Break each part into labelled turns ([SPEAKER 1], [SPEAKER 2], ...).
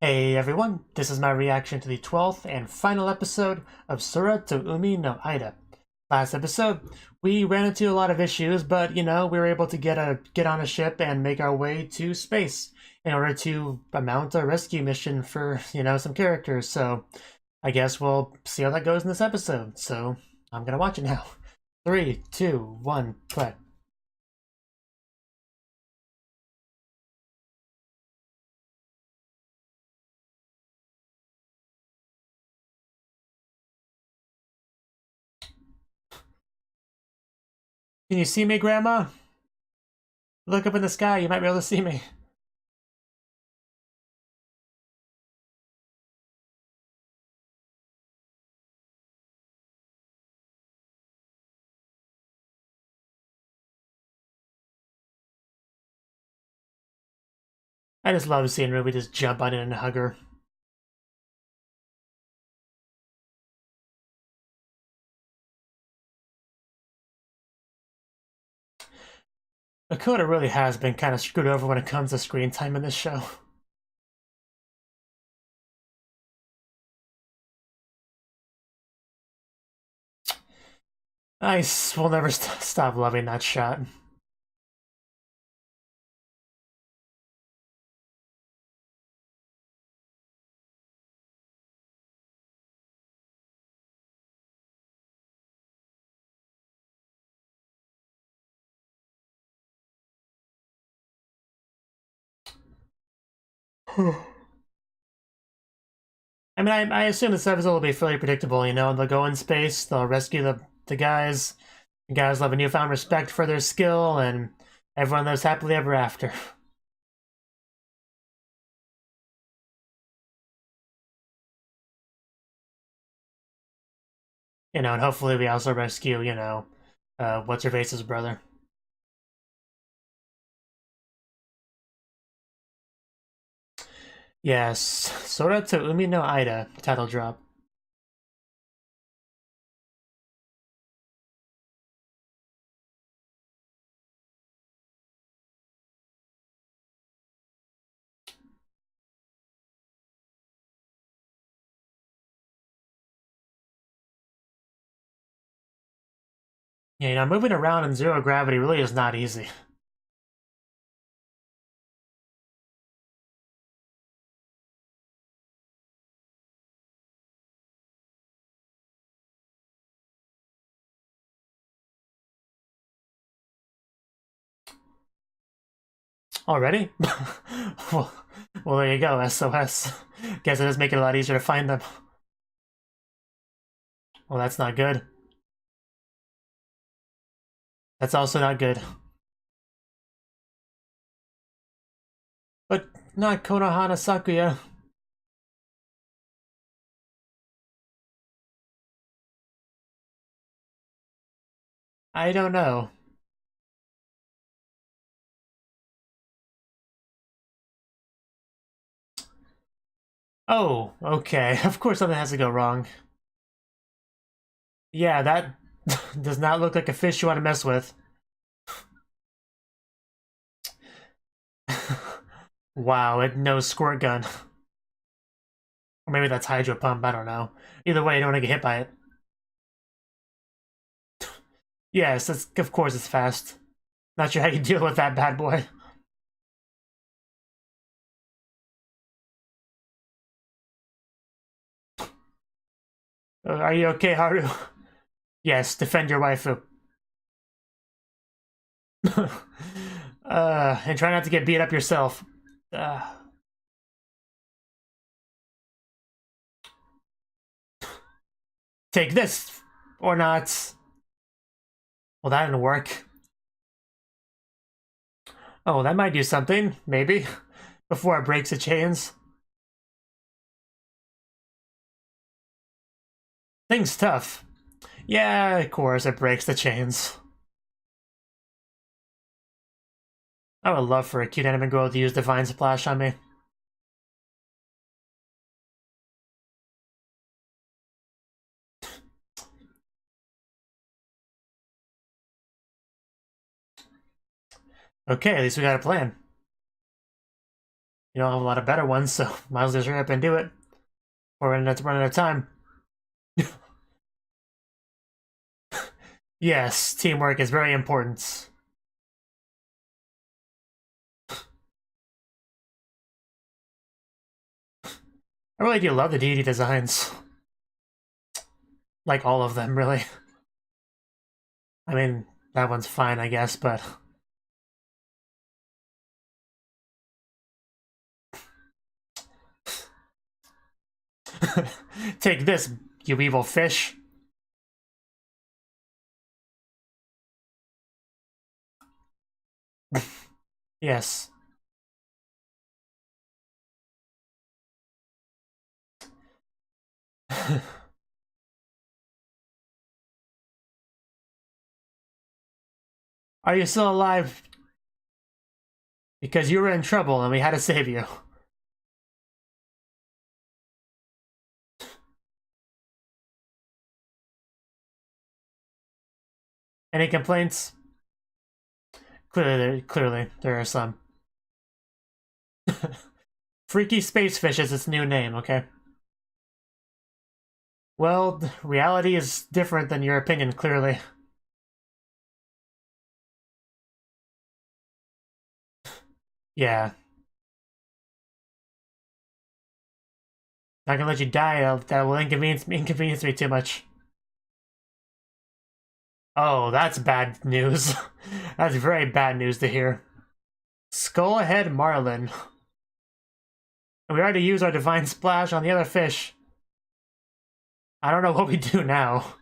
[SPEAKER 1] Hey everyone, this is my reaction to the 12th and final episode of Sora to Umi no Aida. Last episode, we ran into a lot of issues, but we were able to get on a ship and make our way to space in order to mount a rescue mission for, some characters. So I guess we'll see how that goes in this episode. So I'm gonna watch it now. 3, 2, 1, play. Can you see me, Grandma? Look up in the sky, you might be able to see me. I just love seeing Ruby just jump on in and hug her. Dakota really has been kind of screwed over when it comes to screen time in this show. I will never stop loving that shot. I mean, I assume this episode will be fairly predictable, they'll go in space, they'll rescue the guys. The guys will have a newfound respect for their skill, and everyone lives happily ever after. And hopefully we also rescue, what's-her-face's brother. Yes, Sora to Umi no Aida, title drop. Yeah, moving around in zero gravity really is not easy. Already? well, well, there you go, SOS. Guess it does make it a lot easier to find them. Well, that's not good. That's also not good. But not Konohana Sakuya. I don't know. Oh, okay. Of course something has to go wrong. Yeah, that does not look like a fish you want to mess with. Wow, it knows squirt gun. Or maybe that's hydro pump, I don't know. Either way, you don't want to get hit by it. Yes, of course it's fast. Not sure how you deal with that bad boy. Are you okay, Haru? Yes, defend your waifu. And try not to get beat up yourself. Take this, or not. Well, that didn't work. Oh, that might do something, maybe. Before it breaks the chains. Thing's tough. Yeah, of course, it breaks the chains. I would love for a cute anime girl to use Divine Splash on me. Okay, at least we got a plan. You don't have a lot of better ones, so might as well just hurry up and do it. Or we're running out of time. Yes, teamwork is very important. I really do love the deity designs. Like all of them, really. I mean, that one's fine, I guess, but... Take this, you evil fish. Yes. Are you still alive? Because you were in trouble and we had to save you. Any complaints? Clearly there are some. Freaky Space Fish is its new name, okay? Well, reality is different than your opinion, clearly. Yeah. Not gonna let you die, that will inconvenience me too much. Oh, that's bad news. That's very bad news to hear. Skullhead Marlin. We already used our Divine Splash on the other fish. I don't know what we do now.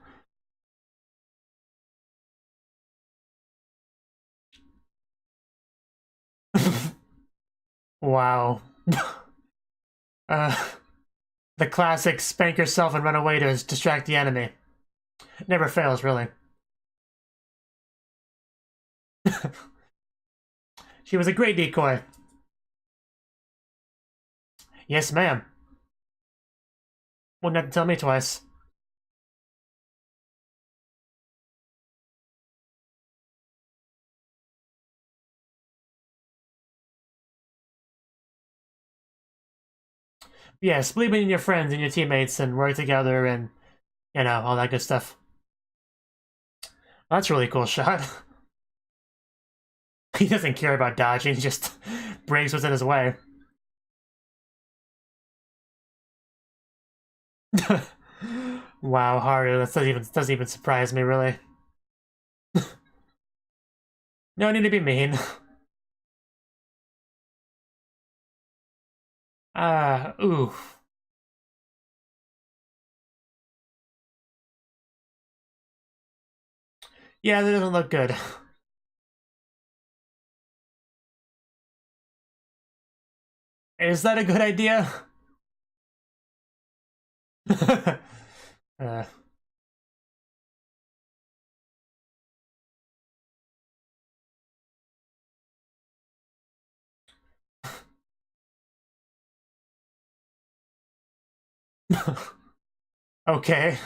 [SPEAKER 1] Wow. The classic spank yourself and run away to distract the enemy. Never fails, really. She was a great decoy. Yes, ma'am. Wouldn't have to tell me twice. Yes, believe in your friends and your teammates and work together and, you know, all that good stuff. That's a really cool shot. He doesn't care about dodging, he just breaks what's in his way. Wow, Haru, that doesn't even surprise me, really. No need to be mean. Ooh. Yeah, that doesn't look good. Is that a good idea? uh. Okay.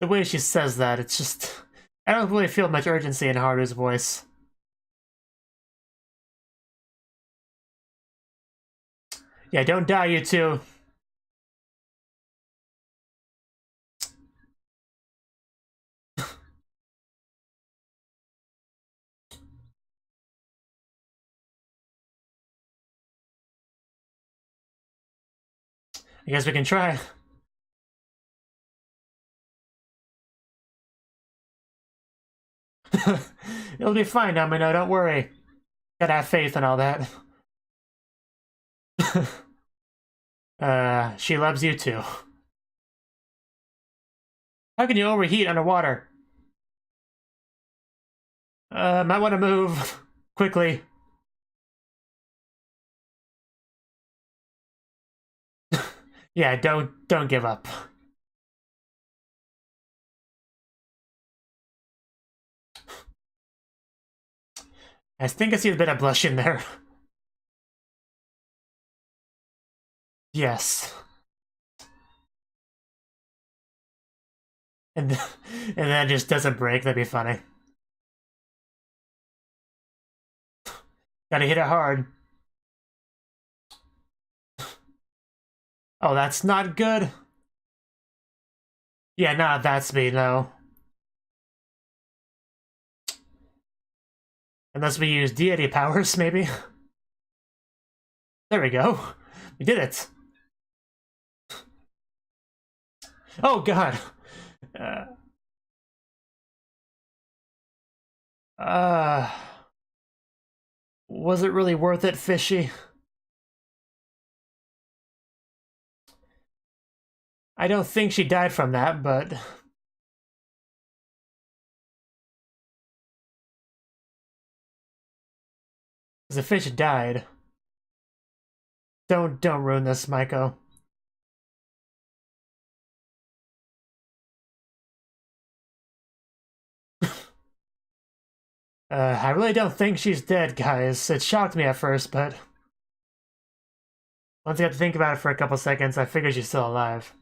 [SPEAKER 1] The way she says that, it's just... I don't really feel much urgency in Haru's voice. Yeah, don't die, you two. I guess we can try. It'll be fine, Domino, don't worry. Gotta have faith and all that. She loves you too. How can you overheat underwater? Might want to move quickly. Yeah, don't give up. I think I see a bit of blush in there. Yes. And then it just doesn't break, that'd be funny. Gotta hit it hard. Oh, that's not good. Yeah, nah, that's me, no. Unless we use deity powers, maybe. There we go. We did it. Oh, God. Uh... uh was it really worth it, Fishy? I don't think she died from that, but... the fish died. Don't ruin this, Maiko. I really don't think she's dead, guys. It shocked me at first, but... once I got to think about it for a couple seconds, I figured she's still alive.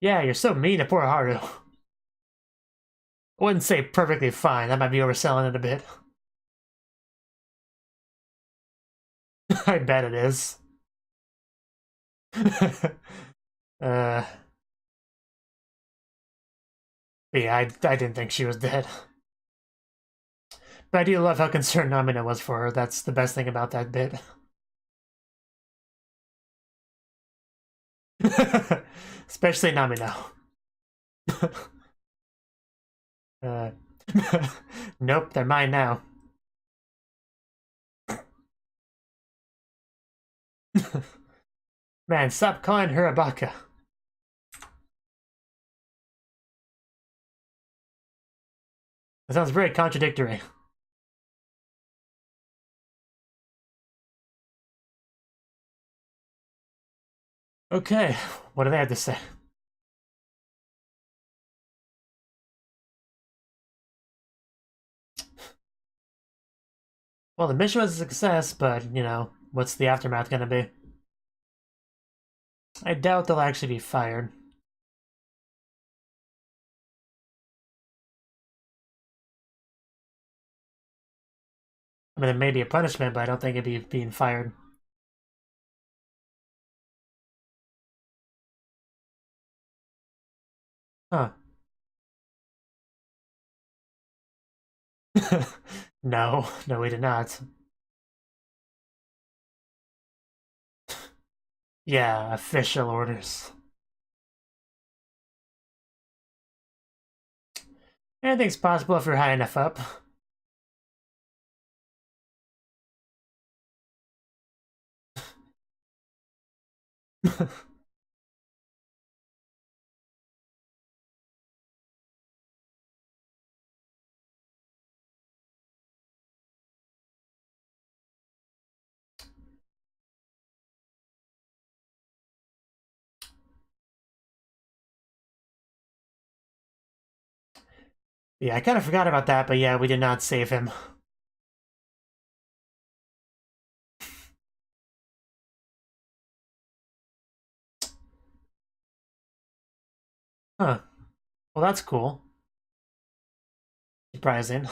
[SPEAKER 1] Yeah, you're so mean to poor Haru. I wouldn't say perfectly fine, that might be overselling it a bit. I bet it is. Yeah, I didn't think she was dead. But I do love how concerned Namina was for her. That's the best thing about that bit. Especially Namina. Nope, they're mine now. Man, stop calling her a baka. That sounds very contradictory. Okay, what do they have to say? Well, the mission was a success, but, you know, what's the aftermath gonna be? I doubt they'll actually be fired. I mean, it may be a punishment, but I don't think it'd be being fired. Huh. No, we did not. Yeah, official orders. Anything's possible if you're high enough up. Yeah, I kind of forgot about that, but yeah, we did not save him. Huh. Well, that's cool. Surprising.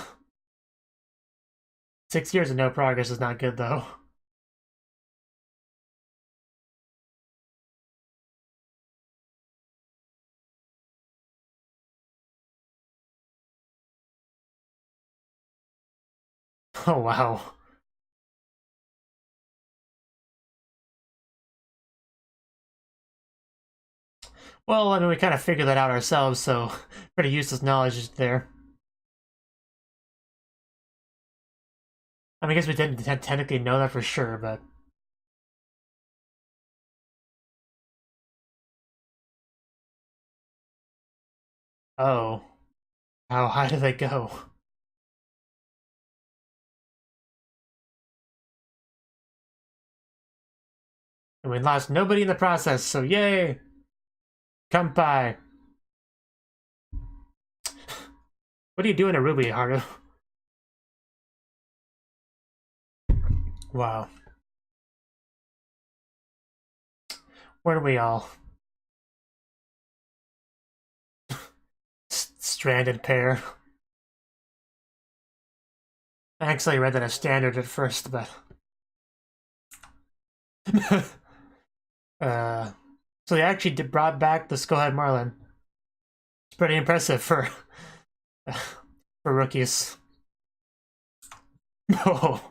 [SPEAKER 1] 6 years of no progress is not good, though. Oh, wow. Well, I mean, we kind of figured that out ourselves, so pretty useless knowledge is there. I mean, I guess we didn't technically know that for sure, but... oh. How high do they go? And we lost nobody in the process, so yay! Kampai! What are you doing to Ruby, Haru? Wow. Where are we all? Stranded pair. I actually read that as standard at first, but... so they actually brought back the Skullhead Marlin. It's pretty impressive for rookies. Oh,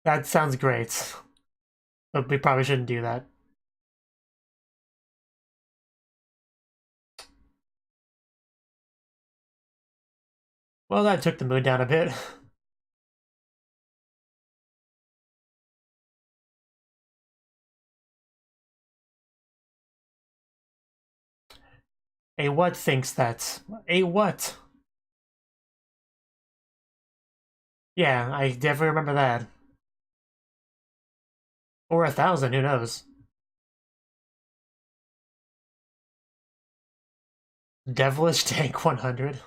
[SPEAKER 1] that sounds great. But we probably shouldn't do that. Well, that took the mood down a bit. A what thinks that? A what? Yeah, I definitely remember that. Or 1,000, who knows? Devilish Tank 100.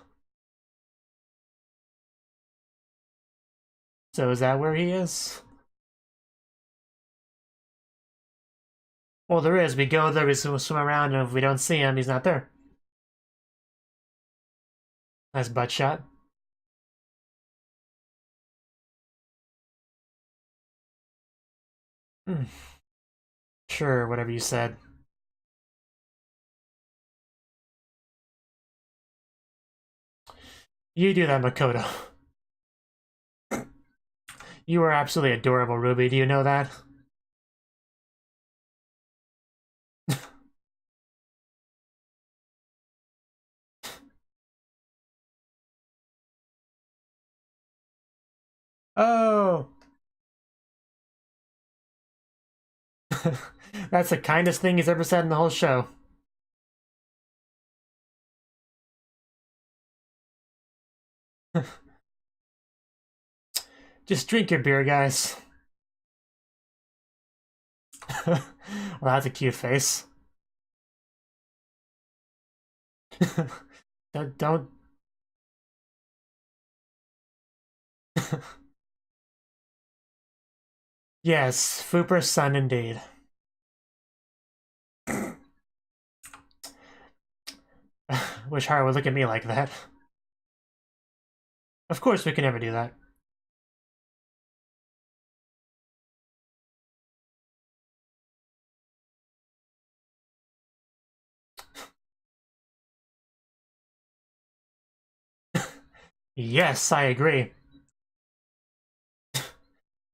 [SPEAKER 1] So is that where he is? Well, there is. We go there, we swim around, and if we don't see him, he's not there. Nice butt shot. Sure, whatever you said. You do that, Makoto. You are absolutely adorable, Ruby. Do you know that? Oh! That's the kindest thing he's ever said in the whole show. Just drink your beer, guys. Well, that's a cute face. Don't... Yes, Fooper's son indeed. Wish Haru would look at me like that. Of course we can never do that. Yes, I agree.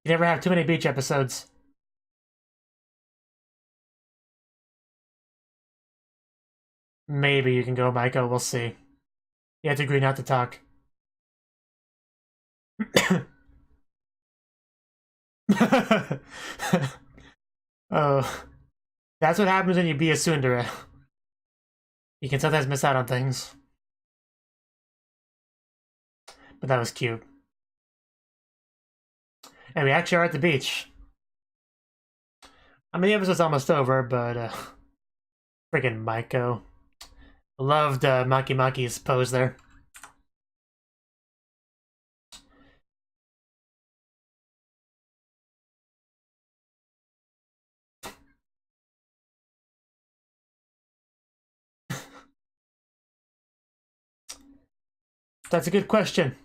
[SPEAKER 1] You never have too many beach episodes. Maybe you can go, Maiko, we'll see. You have to agree not to talk. Oh, that's what happens when you be a tsundere. You can sometimes miss out on things. But that was cute. And we actually are at the beach. I mean, the episode's almost over, but friggin' Maiko. Loved Maki Maki's pose there. That's a good question.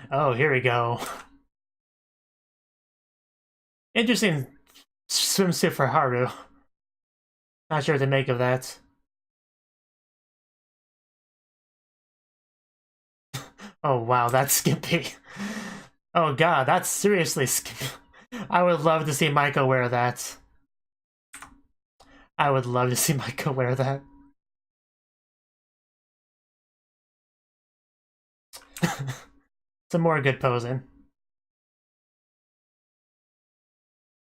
[SPEAKER 1] Oh, here we go. Interesting swimsuit for Haru. Not sure what to make of that. Oh wow, that's skimpy. Oh god, that's seriously skimpy. I would love to see Maiko wear that. I would love to see Maiko wear that. Some more good posing.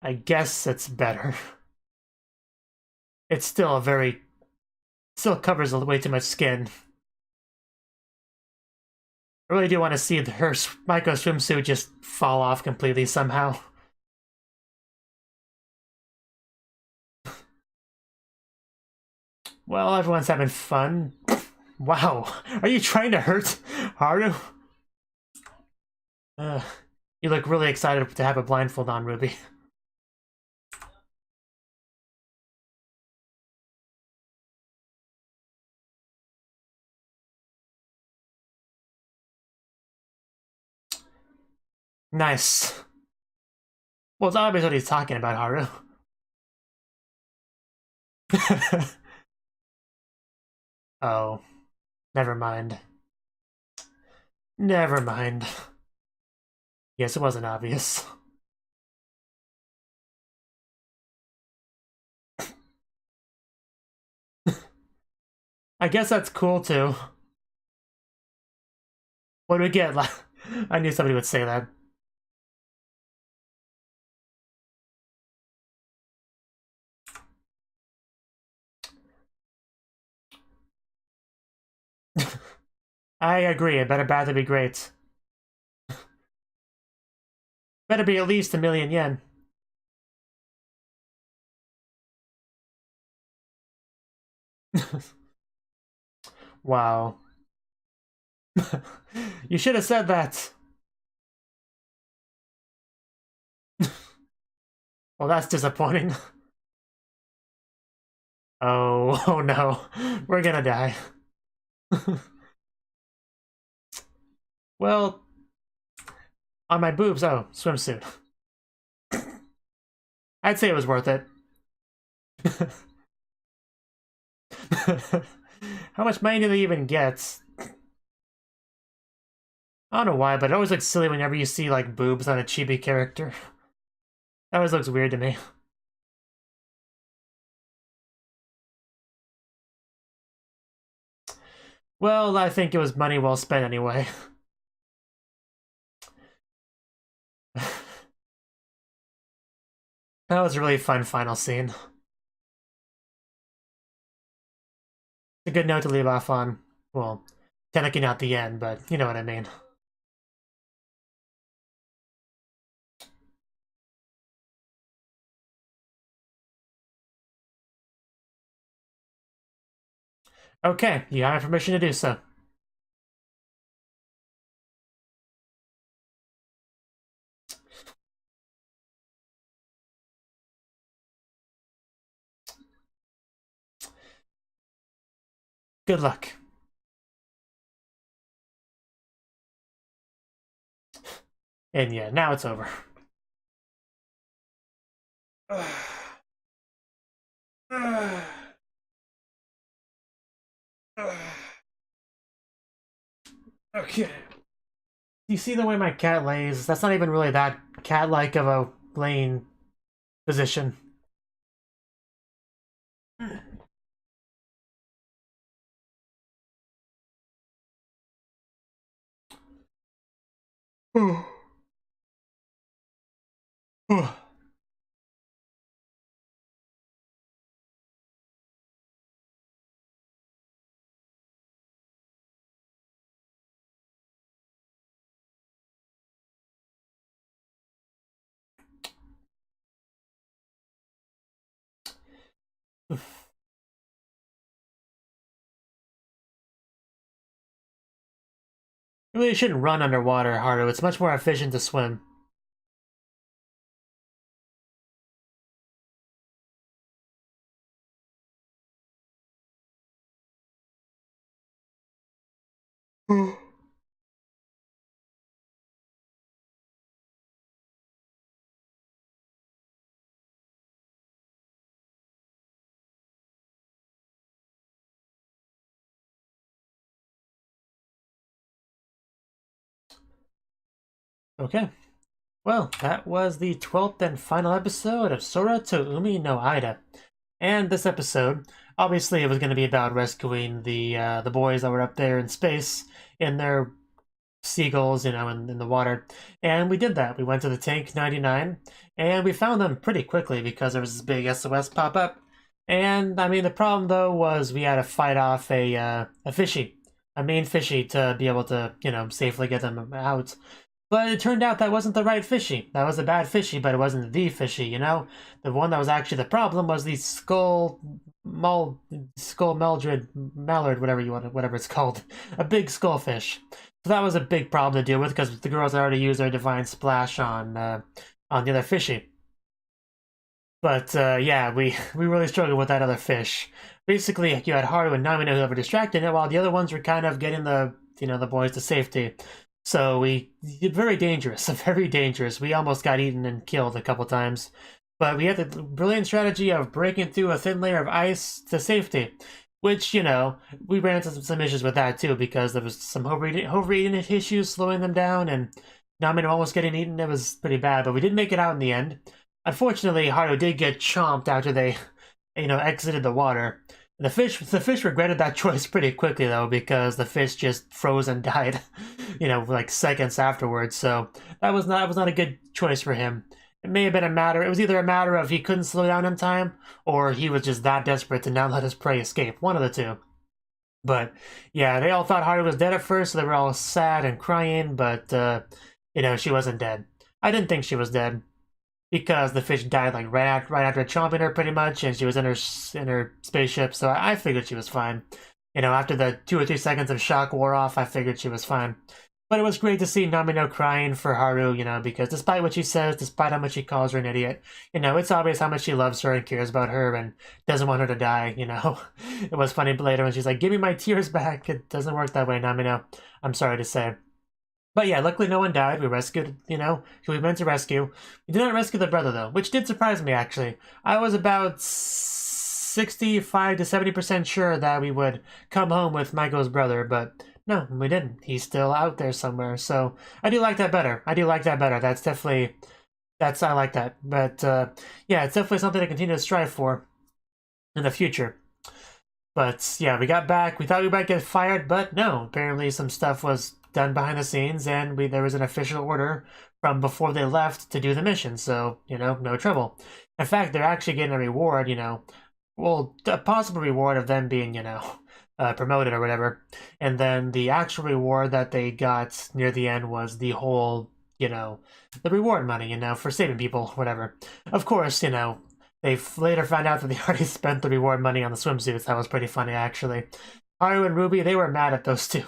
[SPEAKER 1] I guess it's better. It's still a very... Still covers way too much skin. I really do want to see her Maiko swimsuit just fall off completely somehow. Well, everyone's having fun. Wow, are you trying to hurt Haru? You look really excited to have a blindfold on, Ruby. Nice. Well, it's obvious what he's talking about, Haru. Oh, never mind. Never mind. Yes, it wasn't obvious. I guess that's cool too. What do we get? I knew somebody would say that. I agree, it better badly be great. Better be at least 1,000,000 yen. Wow. You should have said that. Well, that's disappointing. Oh, oh no. We're gonna die. Well, on my boobs, oh, swimsuit. I'd say it was worth it. How much money do they even get? I don't know why, but it always looks silly whenever you see, like, boobs on a chibi character. That always looks weird to me. Well, I think it was money well spent anyway. That was a really fun final scene. It's a good note to leave off on. Well, technically not the end, but you know what I mean. Okay, you have permission to do so. Good luck. And yeah, now it's over. Okay. You see the way my cat lays? That's not even really that cat-like of a laying position. You really shouldn't run underwater, Haru. It's much more efficient to swim. Okay. Well, that was the 12th and final episode of Sora to Umi no Aida. And this episode, obviously it was going to be about rescuing the boys that were up there in space in their seagulls, you know, in the water. And we did that. We went to the tank 99, and we found them pretty quickly because there was this big SOS pop-up. And, I mean, the problem, though, was we had to fight off a fishy, a main fishy, to be able to, you know, safely get them out. But it turned out that wasn't the right fishy. That was a bad fishy, but it wasn't the fishy, you know? The one that was actually the problem was the skull meldred, mallard, whatever it's called. A big skullfish. So that was a big problem to deal with because the girls already used their divine splash on the other fishy. But yeah, we really struggled with that other fish. Basically, you had Haru and Nami that were distracting it, while the other ones were kind of getting the boys to safety. So very dangerous, very dangerous. We almost got eaten and killed a couple times. But we had the brilliant strategy of breaking through a thin layer of ice to safety. Which, you know, we ran into some issues with that too, because there was some overeating issues slowing them down, and Namino almost getting eaten. It was pretty bad, but we did make it out in the end. Unfortunately, Haru did get chomped after they, you know, exited the water. The fish regretted that choice pretty quickly though, because the fish just froze and died, you know, like seconds afterwards. So that was not a good choice for him. It may have been it was either a matter of he couldn't slow down in time, or he was just that desperate to not let his prey escape. One of the two. But yeah, they all thought Haru was dead at first, so they were all sad and crying, but you know, she wasn't dead. I didn't think she was dead, because the fish died like right after chomping her pretty much, and she was in her spaceship, so I figured she was fine. You know, after the 2 or 3 seconds of shock wore off, I figured she was fine. But it was great to see Namino crying for Haru, you know, because despite what she says, despite how much she calls her an idiot, you know, it's obvious how much she loves her and cares about her and doesn't want her to die, you know. It was funny later when she's like, give me my tears back. It doesn't work that way, Namino. I'm sorry to say. But yeah, luckily no one died. We rescued, you know, who we meant to rescue. We did not rescue the brother, though, which did surprise me, actually. I was about 65 to 70% sure that we would come home with Maiko's brother, but no, we didn't. He's still out there somewhere, so I do like that better. I like that. But yeah, it's definitely something to continue to strive for in the future. But yeah, we got back. We thought we might get fired, but no. Apparently some stuff was done behind the scenes, and there was an official order from before they left to do the mission, so, you know, no trouble. In fact, they're actually getting a reward, you know, well, a possible reward of them being, you know, promoted or whatever. And then the actual reward that they got near the end was the whole, you know, the reward money, you know, for saving people, whatever. Of course, you know, they later found out that they already spent the reward money on the swimsuits. That was pretty funny, actually. Haru and Ruby, they were mad at those two.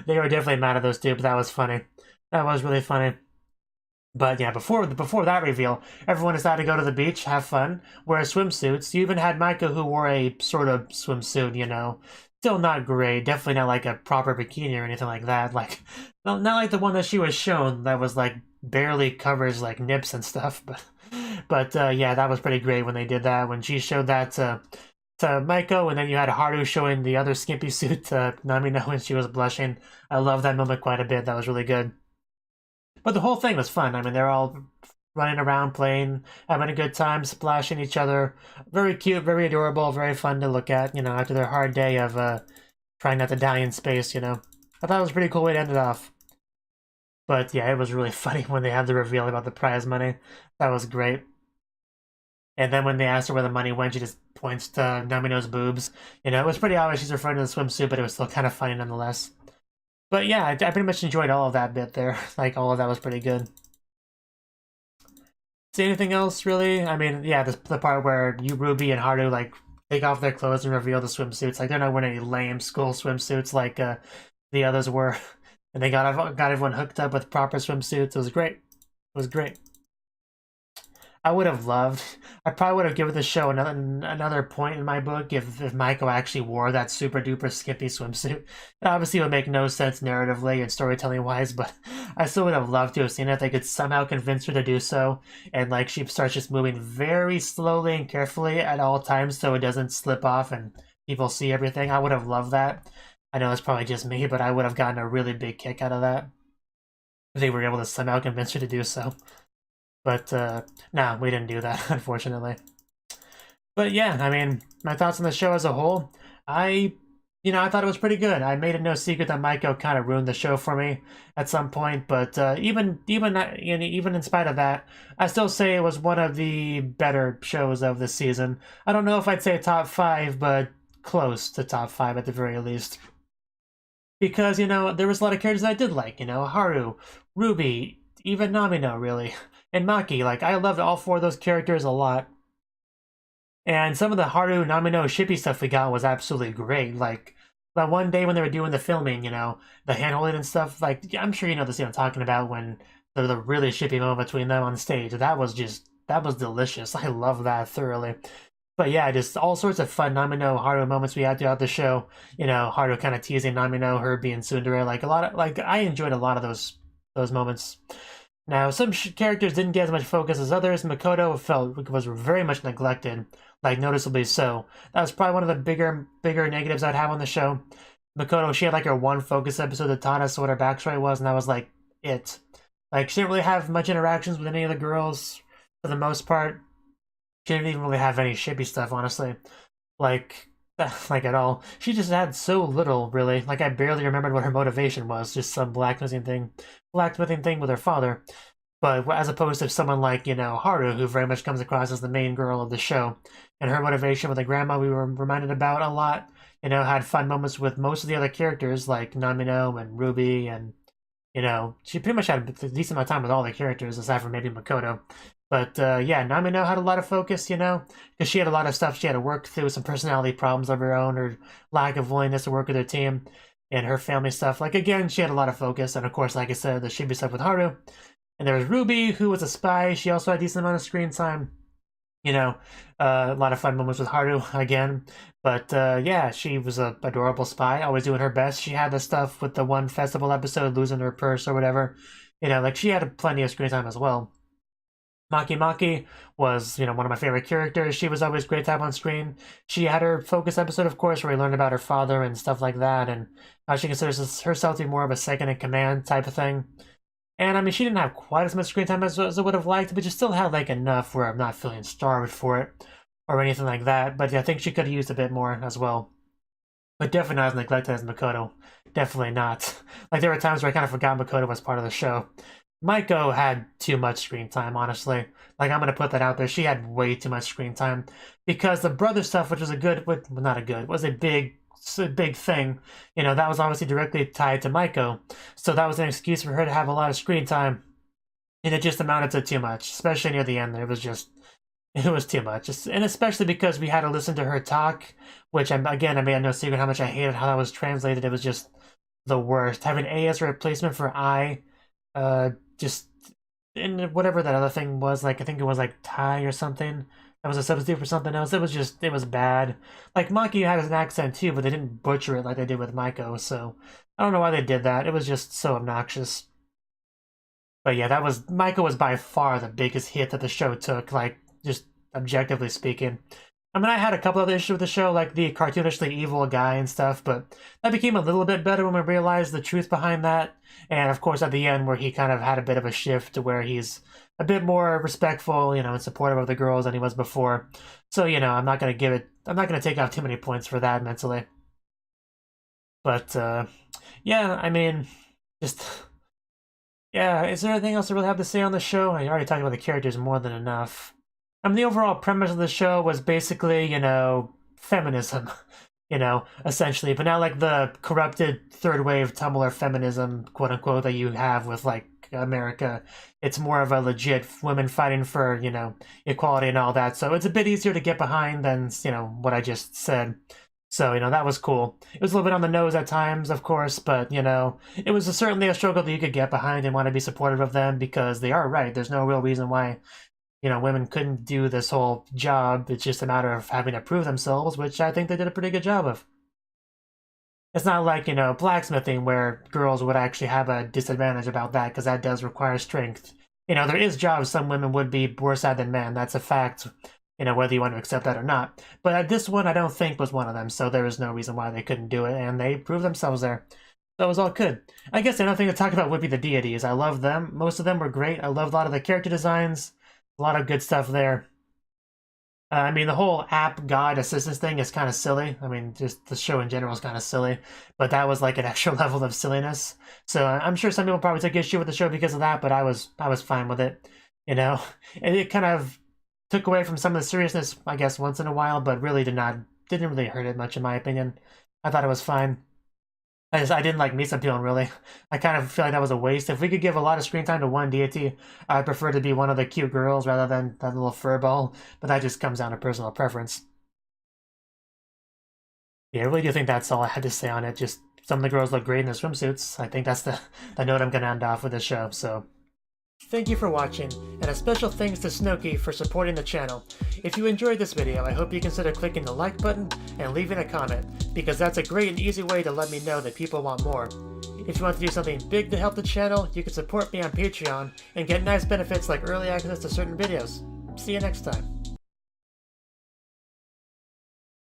[SPEAKER 1] They were definitely mad at those two, but that was funny. That was really funny. But yeah, before that reveal, everyone decided to go to the beach, have fun, wear swimsuits. You even had Maiko who wore a sort of swimsuit, you know. Still not great, definitely not like a proper bikini or anything like that. Like, not like the one that she was shown that was like barely covers like nips and stuff. But yeah, that was pretty great when they did that. When she showed that to Maiko, and then you had Haru showing the other skimpy suit to Namino when she was blushing. I love that moment quite a bit. That was really good. But the whole thing was fun. I mean, they're all running around, playing, having a good time, splashing each other. Very cute, very adorable, very fun to look at, you know, after their hard day of trying not to die in space, you know. I thought it was a pretty cool way to end it off. But yeah, it was really funny when they had the reveal about the prize money. That was great. And then when they asked her where the money went, she just points to Namino's boobs. You know, it was pretty obvious she's referring to the swimsuit, but it was still kind of funny nonetheless. But yeah, I pretty much enjoyed all of that bit there. Like, all of that was pretty good. See anything else, really? I mean, yeah, the part where Ruby and Haru, like, take off their clothes and reveal the swimsuits. Like, they're not wearing any lame school swimsuits like the others were. And they got everyone hooked up with proper swimsuits. It was great. It was great. I would have loved. I probably would have given the show another point in my book if Maiko actually wore that super duper skimpy swimsuit. It obviously would make no sense narratively and storytelling wise, but I still would have loved to have seen it if they could somehow convince her to do so, and like she starts just moving very slowly and carefully at all times so it doesn't slip off and people see everything. I would have loved that. I know it's probably just me, but I would have gotten a really big kick out of that if they were able to somehow convince her to do so. But, no, we didn't do that, unfortunately. But yeah, I mean, my thoughts on the show as a whole, I thought it was pretty good. I made it no secret that Maiko kind of ruined the show for me at some point, but even in spite of that, I still say it was one of the better shows of the season. I don't know if I'd say top 5, but close to top 5 at the very least. Because, you know, there was a lot of characters I did like, you know, Haru, Ruby, even Namino, really. And Maki, like, I loved all 4 of those characters a lot. And some of the Haru, Namino, shippy stuff we got was absolutely great. Like, that one day when they were doing the filming, you know, the hand-holding and stuff, like, I'm sure you know the scene I'm talking about when the really shippy moment between them on stage. That was delicious. I love that thoroughly. But yeah, just all sorts of fun Namino Haru moments we had throughout the show. You know, Haru kind of teasing Namino, her being tsundere. Like a lot of I enjoyed a lot of those moments. Now, some characters didn't get as much focus as others. Makoto was very much neglected, like noticeably so. That was probably one of the bigger negatives I'd have on the show. Makoto, she had like her one focus episode that taught us what her backstory was, and that was like it. Like she didn't really have much interactions with any of the girls for the most part. She didn't even really have any shippy stuff, honestly. Like, like at all. She just had so little, really. Like, I barely remembered what her motivation was. Just some blacksmithing thing with her father. But as opposed to someone like, you know, Haru, who very much comes across as the main girl of the show. And her motivation with the grandma we were reminded about a lot. You know, had fun moments with most of the other characters, like Namino and Ruby, and, you know, she pretty much had a decent amount of time with all the characters, aside from maybe Makoto. But yeah, Namino had a lot of focus, you know, because she had a lot of stuff she had to work through, some personality problems of her own, her lack of willingness to work with her team, and her family stuff. Like, again, she had a lot of focus, and of course, like I said, the Shibi stuff with Haru. And there was Ruby, who was a spy. She also had a decent amount of screen time. You know, a lot of fun moments with Haru, again. But yeah, she was a adorable spy, always doing her best. She had the stuff with the one festival episode, losing her purse or whatever. You know, like, she had plenty of screen time as well. Maki Maki was, you know, one of my favorite characters. She was always great to have on screen. She had her focus episode, of course, where we learned about her father and stuff like that, and how she considers herself to be more of a second-in-command type of thing. And, I mean, she didn't have quite as much screen time as I would have liked, but she still had, like, enough where I'm not feeling starved for it, or anything like that. But I think she could have used a bit more as well. But definitely not as neglected as Makoto. Definitely not. Like, there were times where I kind of forgot Makoto was part of the show. Maiko had too much screen time, honestly. Like, I'm gonna put that out there. She had way too much screen time because the brother stuff, which was was a big thing. You know, that was obviously directly tied to Maiko, so that was an excuse for her to have a lot of screen time, and it just amounted to too much, especially near the end. It was too much, and especially because we had to listen to her talk, which I made no secret how much I hated how that was translated. It was just the worst. Having A as a replacement for I. Just in whatever that other thing was, like I think it was like Thai or something. That was a substitute for something else. It was bad. Like Maki had an accent too, but they didn't butcher it like they did with Maiko. So I don't know why they did that. It was just so obnoxious. But yeah, Maiko was by far the biggest hit that the show took. Like just objectively speaking. I mean, I had a couple other issues with the show, like the cartoonishly evil guy and stuff, but that became a little bit better when we realized the truth behind that. And of course, at the end, where he kind of had a bit of a shift to where he's a bit more respectful, you know, and supportive of the girls than he was before. So, you know, I'm not going to take off too many points for that mentally. But, yeah, I mean, just, yeah, is there anything else I really have to say on the show? I already talked about the characters more than enough. I mean, the overall premise of the show was basically, you know, feminism, you know, essentially, but not like the corrupted third wave Tumblr feminism, quote unquote, that you have with like America. It's more of a legit women fighting for, you know, equality and all that. So it's a bit easier to get behind than, you know, what I just said. So, you know, that was cool. It was a little bit on the nose at times, of course, but, you know, it was certainly a struggle that you could get behind and want to be supportive of them because they are right. There's no real reason why, you know, women couldn't do this whole job. It's just a matter of having to prove themselves, which I think they did a pretty good job of. It's not like, you know, blacksmithing where girls would actually have a disadvantage about that because that does require strength. You know, there is jobs some women would be worse at than men. That's a fact, you know, whether you want to accept that or not. But this one I don't think was one of them, so there was no reason why they couldn't do it, and they proved themselves there. So it was all good. I guess another thing to talk about would be the deities. I love them. Most of them were great. I loved a lot of the character designs. A lot of good stuff there. I mean, the whole app god assistance thing is kind of silly. I mean, just the show in general is kind of silly, but that was like an extra level of silliness. So I'm sure some people probably took issue with the show because of that, but I was fine with it. You know, and it kind of took away from some of the seriousness, I guess, once in a while, but really didn't really hurt it much in my opinion. I thought it was fine. I didn't like Misa Pion, really. I kind of feel like that was a waste. If we could give a lot of screen time to one deity, I'd prefer to be one of the cute girls rather than that little furball, but that just comes down to personal preference. Yeah, I really do think that's all I had to say on it. Just some of the girls look great in their swimsuits. I think that's the note I'm going to end off with this show, so... Thank you for watching, and a special thanks to Cnouki for supporting the channel. If you enjoyed this video, I hope you consider clicking the like button and leaving a comment, because that's a great and easy way to let me know that people want more. If you want to do something big to help the channel, you can support me on Patreon and get nice benefits like early access to certain videos. See you next time.